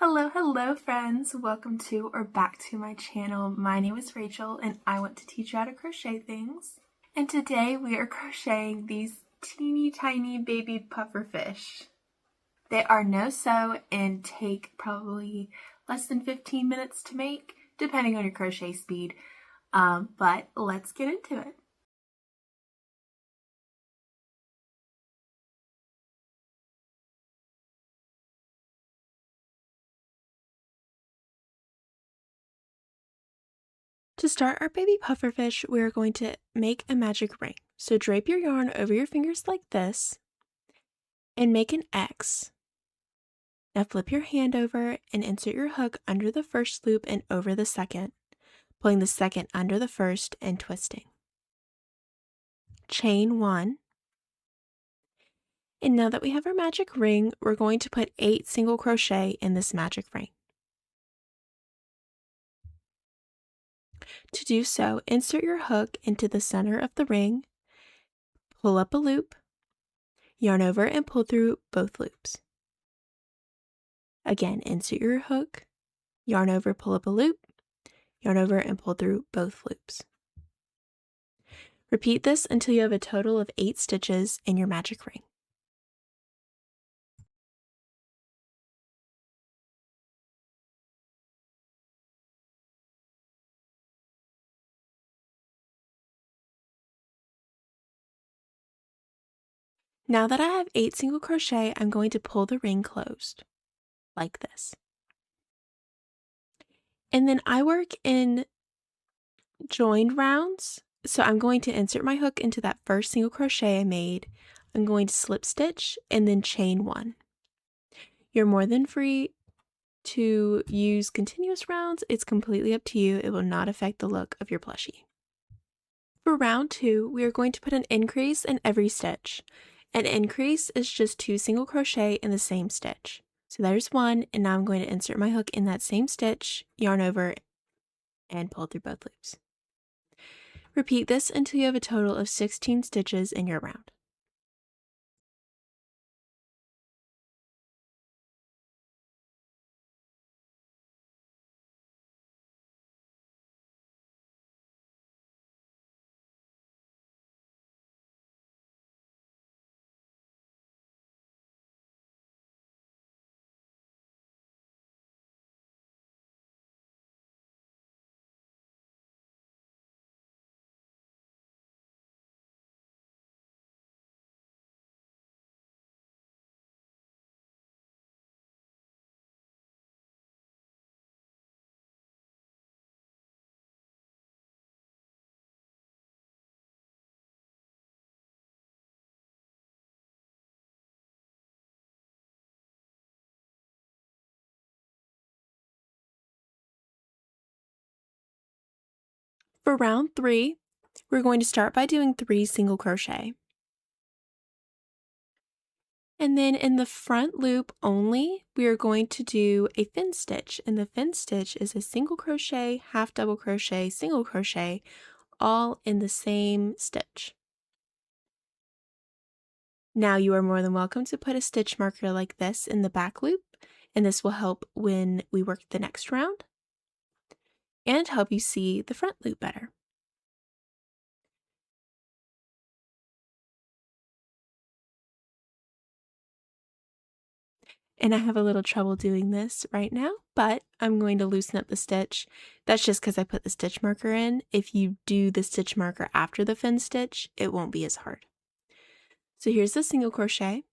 Hello friends, welcome to or back to my channel. My name is Rachel and I want to teach you how to crochet things. And today we are crocheting these teeny tiny baby pufferfish. They are no-sew and take probably less than 15 minutes to make, depending on your crochet speed. But let's get into it. To start our baby pufferfish, we are going to make a magic ring. So drape your yarn over your fingers like this and make an X. Now flip your hand over and insert your hook under the first loop and over the second, pulling the second under the first and twisting. Chain 1. And now that we have our magic ring, we're going to put 8 single crochet in this magic ring. To do so, insert your hook into the center of the ring, pull up a loop, yarn over and pull through both loops. Again, insert your hook, yarn over, pull up a loop, yarn over and pull through both loops. Repeat this until you have a total of 8 stitches in your magic ring. Now that I have 8 single crochet, I'm going to pull the ring closed, like this. And then I work in joined rounds, so I'm going to insert my hook into that first single crochet I made. I'm going to slip stitch and then chain 1. You're more than free to use continuous rounds. It's completely up to you. It will not affect the look of your plushie. For round 2, we are going to put an increase in every stitch. An increase is just 2 single crochet in the same stitch. So there's 1, and now I'm going to insert my hook in that same stitch, yarn over, and pull through both loops. Repeat this until you have a total of 16 stitches in your round. For round 3, we're going to start by doing 3 single crochet. And then in the front loop only, we are going to do a fin stitch. And the fin stitch is a single crochet, half double crochet, single crochet, all in the same stitch. Now you are more than welcome to put a stitch marker like this in the back loop, and this will help when we work the next round and help you see the front loop better. And I have a little trouble doing this right now, but I'm going to loosen up the stitch. That's just because I put the stitch marker in. If you do the stitch marker after the fin stitch, it won't be as hard. So here's the single crochet.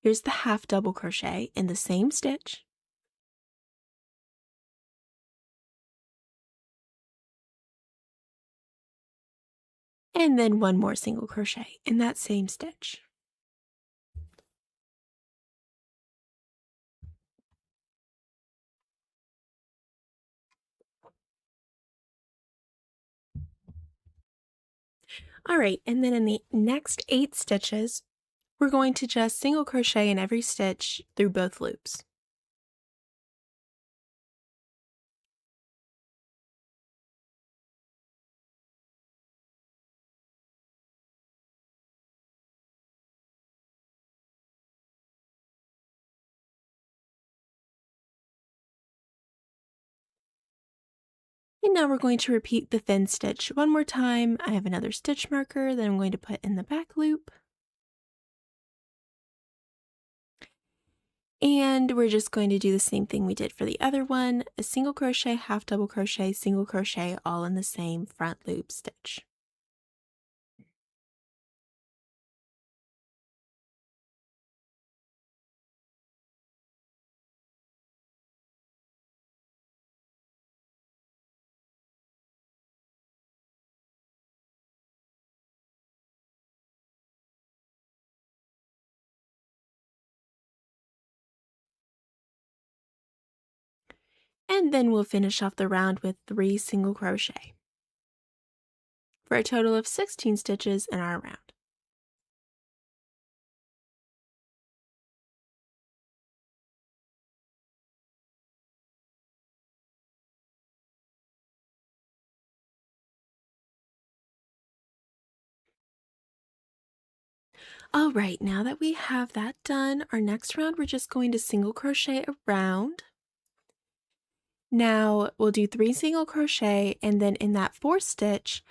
Here's the half double crochet in the same stitch. And then one more single crochet in that same stitch. All right, and then in the next 8 stitches, we're going to just single crochet in every stitch through both loops. And now we're going to repeat the fin stitch one more time. I have another stitch marker that I'm going to put in the back loop. And we're just going to do the same thing we did for the other one, a single crochet, half double crochet, single crochet, all in the same front loop stitch. And then we'll finish off the round with 3 single crochet for a total of 16 stitches in our round. All right, now that we have that done, our next round we're just going to single crochet around. Now we'll do 3 single crochet, and then in that 4th stitch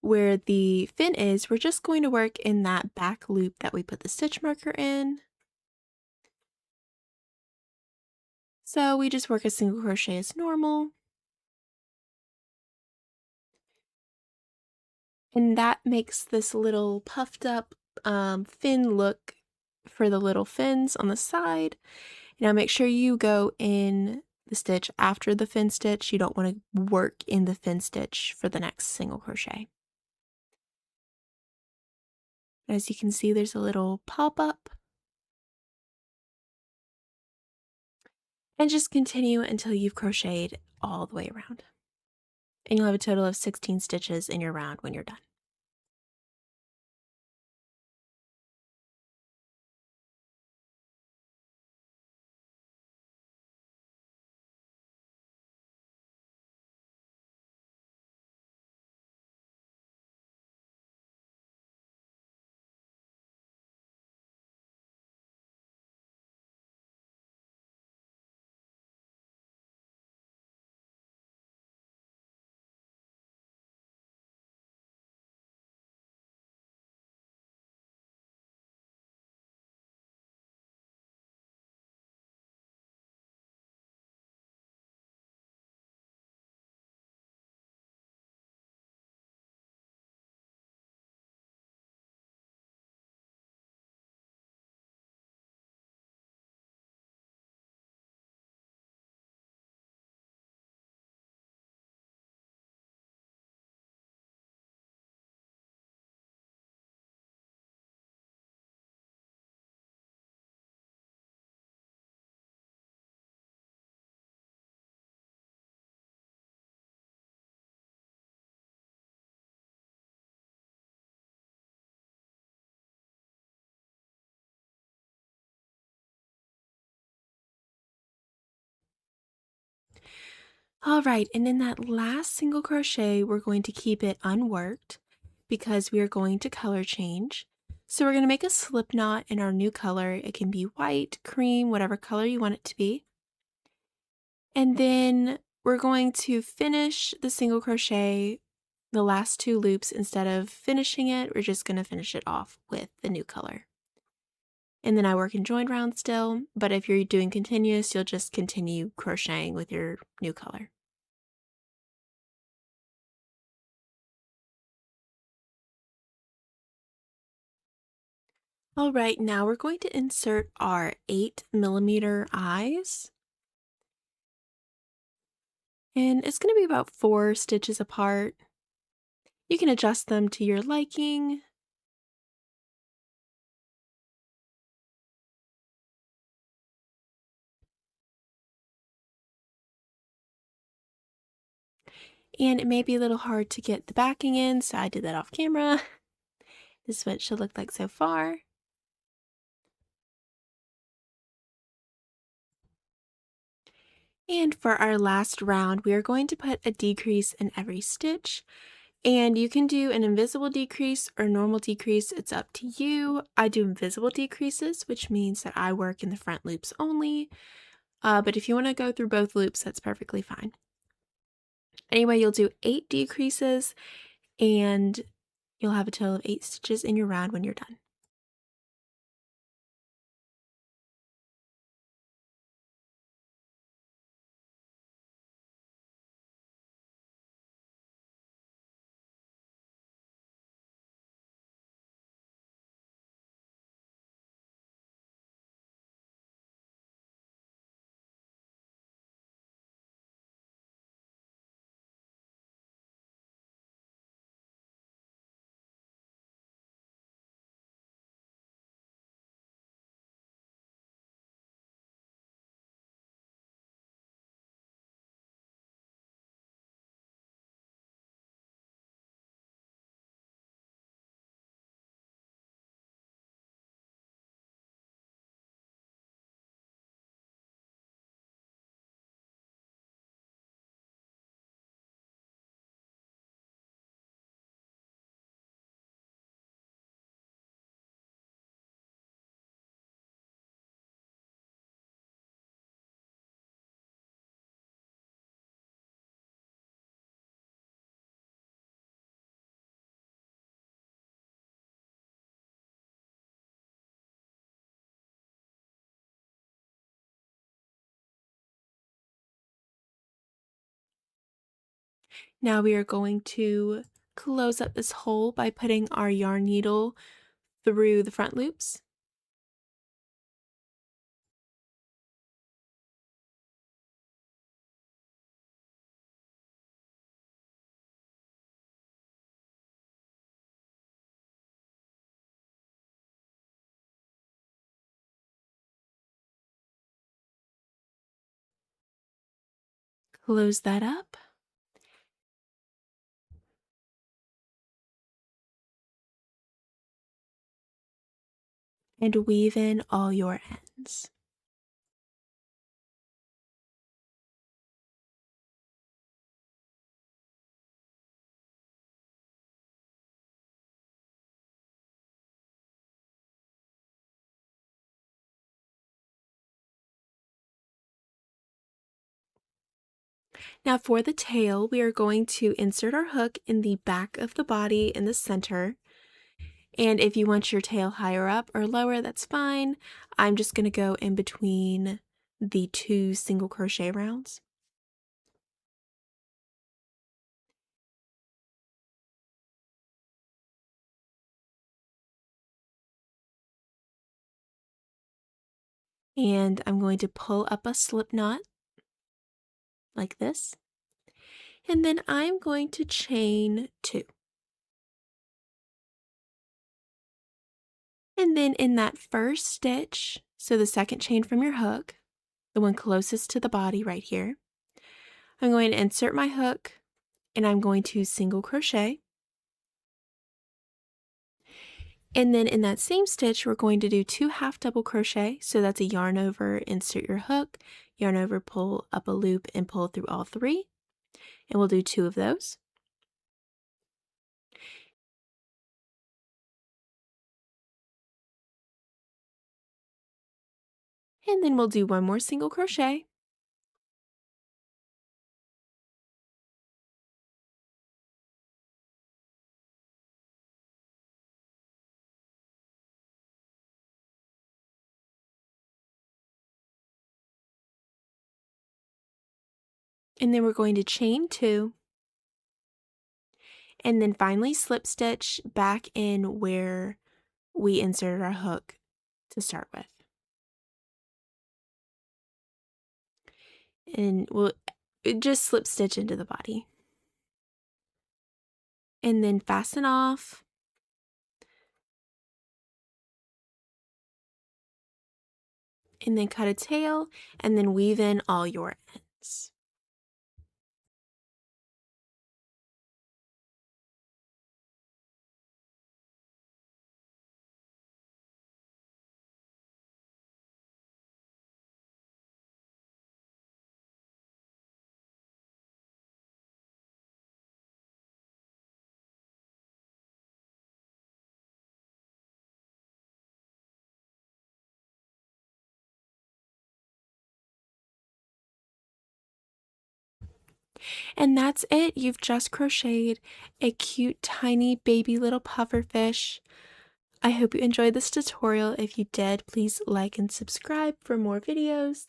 where the fin is, we're just going to work in that back loop that we put the stitch marker in. So we just work a single crochet as normal. And that makes this little puffed up fin look for the little fins on the side. Now make sure you go in the stitch after the fin stitch. You don't want to work in the fin stitch for the next single crochet. As you can see, there's a little pop-up. And just continue until you've crocheted all the way around. And you'll have a total of 16 stitches in your round when you're done. All right, and in that last single crochet, we're going to keep it unworked because we are going to color change. So we're going to make a slip knot in our new color. It can be white, cream, whatever color you want it to be. And then we're going to finish the single crochet the last 2 loops. Instead of finishing it, we're just going to finish it off with the new color. And then I work in joined round still, but if you're doing continuous, you'll just continue crocheting with your new color. All right, now we're going to insert our 8mm eyes. And it's going to be about 4 stitches apart. You can adjust them to your liking. And it may be a little hard to get the backing in, so I did that off camera. This is what it should look like so far. And for our last round, we are going to put a decrease in every stitch. And you can do an invisible decrease or normal decrease, it's up to you. I do invisible decreases, which means that I work in the front loops only. But if you want to go through both loops, that's perfectly fine. Anyway, you'll do 8 decreases and you'll have a total of 8 stitches in your round when you're done. Now we are going to close up this hole by putting our yarn needle through the front loops. Close that up. And weave in all your ends. Now for the tail, we are going to insert our hook in the back of the body in the center. And if you want your tail higher up or lower, that's fine. I'm just going to go in between the 2 single crochet rounds. And I'm going to pull up a slip knot like this. And then I'm going to chain 2. And then in that first stitch, so the second chain from your hook, the one closest to the body right here, I'm going to insert my hook and I'm going to single crochet. And then in that same stitch, we're going to do 2 half double crochet. So that's a yarn over, insert your hook, yarn over, pull up a loop and pull through all 3. And we'll do 2 of those. And then we'll do 1 more single crochet. And then we're going to chain 2. And then finally slip stitch back in where we inserted our hook to start with. And we'll just slip stitch into the body. And then fasten off. And then cut a tail and then weave in all your ends. And that's it. You've just crocheted a cute, tiny, baby little pufferfish. I hope you enjoyed this tutorial. If you did, please like and subscribe for more videos.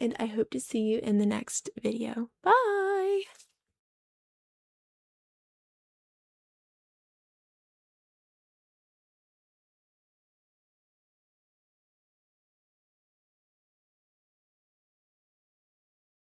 And I hope to see you in the next video. Bye!